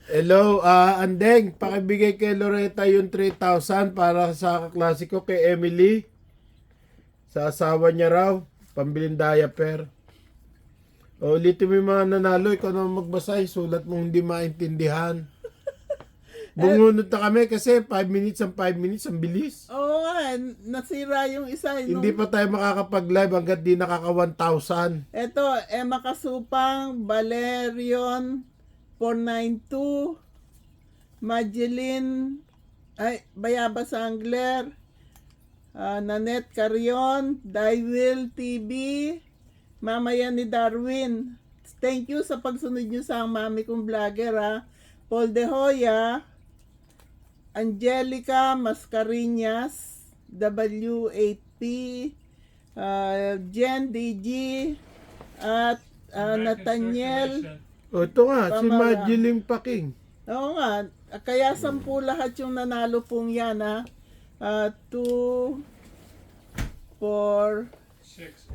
Hello, Andeng, pakibigay kay Loretta yung 3,000 para sa kaklase ko kay Emily. Sa asawa niya raw, pambiling diaper. O, ulitin mo yung mga nanalo, ikaw na magbasa, sulat mong hindi maintindihan. Bungunod na kami kasi 5 minutes, ang bilis. Oo nga, nasira yung isa. Hindi pa tayo makakapag-live hanggat di nakaka 1,000. Ito, Emma Kasupang, Valerion 492, Madeline, Bayabas Angler, Nanette Carion, Dywell TV, Mamaya ni Darwin. Thank you sa pagsunod nyo sa mami kong vlogger Paul De Hoya, Angelica Mascarinas, W8P, Jen DG, at Nathaniel. O, ito nga, si Pamara. Madeline Paking. Oo nga, kaya 10 lahat yung nanalo pong yan 2, 4, 6,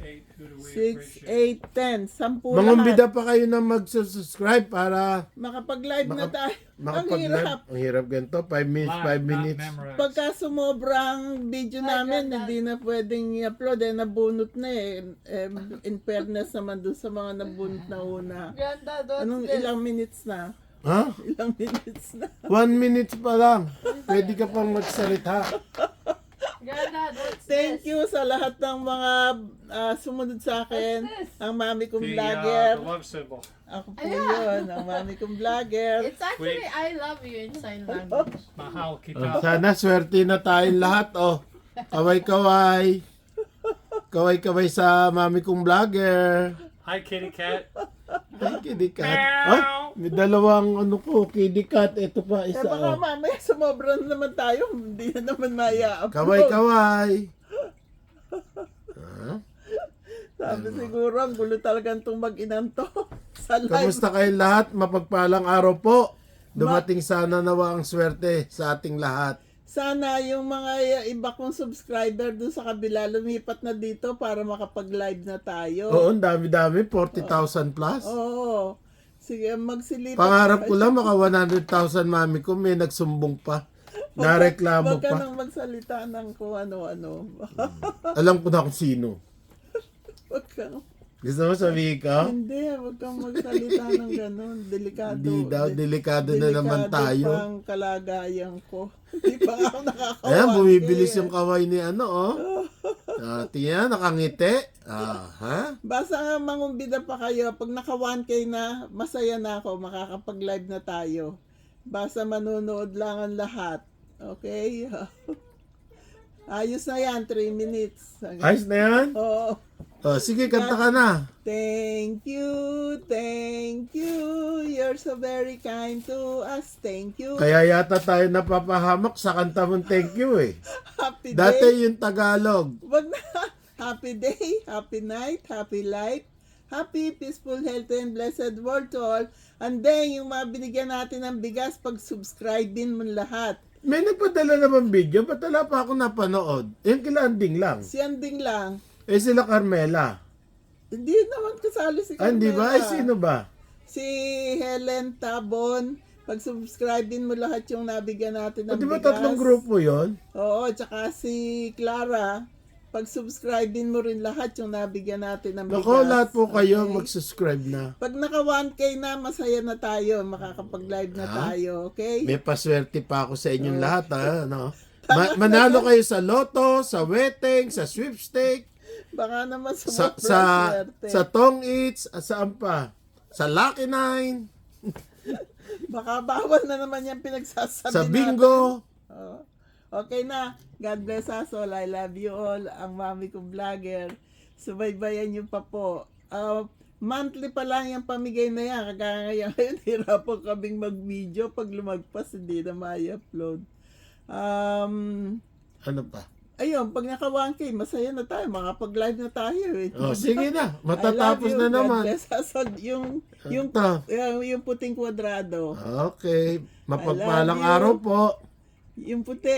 8, 10. 10 Mangumbida lahat. pa kayo na mag-subscribe para Makapag-live na tayo. Ang makapag-live. hirap. Ang hirap ganito, 5 minutes, 5 minutes. Pagka sumobrang video namin, hindi na pwedeng i-upload. Nabunot na in fairness naman dun sa mga nabunot na una. Ganda, what's Anong this? ilang minutes na? Ha? Ilang minutes na? 1 minute pa lang. Pwede ka pang magsalita. Ganda, what's Thank this? you sa lahat ng mga sumunod sa akin. What's this? Ang mami kong The vlogger. love symbol. Ako po Ayan. yun, ang mami kong vlogger. It's actually I love you in sign language. Mahal Oh, kita. sana swerte na tayong lahat. Oh. Kaway-kaway. Kaway-kaway sa mami kong vlogger. Hi, kitty cat. Ay, kitty cat. Meow. Ah, may dalawang ano ko, kitty cat. Ito pa, isa. Baka Oh. mamaya sumobra na naman tayo, hindi na naman maya-upload. Kaway-kaway. Ah, Sabi siguro, ang gulo talagang itong mag-inan to. Sa live. kamusta kayong lahat? Mapagpalang araw po. Dumating sana nawa ang swerte sa ating lahat. Sana yung mga iba kong subscriber dun sa kabila, lumipat na dito para makapag-live na tayo. Oo, ang dami-dami. 40,000 plus. Oo. Sige, magsilipat. Pangarap ko lang maka 100,000 mami ko. May nagsumbong pa. Nareklamo Huwag ka pa. nang magsalita ng kung ano-ano. Alam ko na kung sino. Huwag kang... Gusto mo sabihin ka? Hindi, huwag kang magsalita ng ganun. Delikado. Hindi daw, delikado na naman tayo. Delikado pang kalagayan ko. Hindi pa ako nakakawan. Ayan, bumibilis yung kaway ni ano, oh. Tingnan, nakangiti. Ha? Basta nga mangumbida pa kayo. Pag naka 1K na, masaya na ako. Makakapag-live na tayo. Basta manonood lang ang lahat. Okay? Ayos na yan, 3 minutes. Ayos na yan? Oo. Oh, sige, kanta ka na. Thank you, thank you. You're so very kind to us. Thank you. Kaya yata tayo napapahamak sa kanta mong thank you eh. Happy Dati day. yung Tagalog. Wag na. Happy day, happy night, happy life, happy, peaceful, healthy, and blessed world to all. And then, yung mga binigyan natin ng bigas, pag-subscribe-in mo lahat. May nagpadala naman video, ba't wala pa ako napanood? Yung kilanding lang. Si Anding lang. Eh sila Carmela. Hindi naman kasali si Carmela. Hindi ba? Ay, sino ba? Si Helen Tabon. Pag-subscribe-in mo lahat yung nabigyan natin O, ng di ba bigas. tatlong grupo yon? Oo, tsaka si Clara. Pag-subscribe-in mo rin lahat yung nabigyan natin ng bigas. Nako, lahat po kayo Okay? mag-subscribe na. Pag naka 1K na, masaya na tayo. Makakapag-live na tayo. Okay? May paswerte pa ako sa inyong lahat, ha? Ano? Manalo kayo sa loto, sa wedding, sa sweepstake, Baka naman sa sumobra sa Tong Eats, at saan pa? Sa Lucky 9, Baka bawal na naman yung pinagsasabi sa natin. Bingo. Oh. Okay na. God bless us all. I love you all. Ang mami kong vlogger. Subaybayan niyo pa po. Monthly pa lang yung pamigay na yan. Kagaya ngayon, hirapan kaming mag-video. Pag lumagpas, hindi na ma-upload. Ano pa? Ayun, pag naka 1K, masaya na tayo. Makapag-live na tayo eh. Oh, sige na. I love Matatapos you. na God naman. bless us all. Yung puting kwadrado. Okay. Mapagpalang I love you. araw po. Yung puti.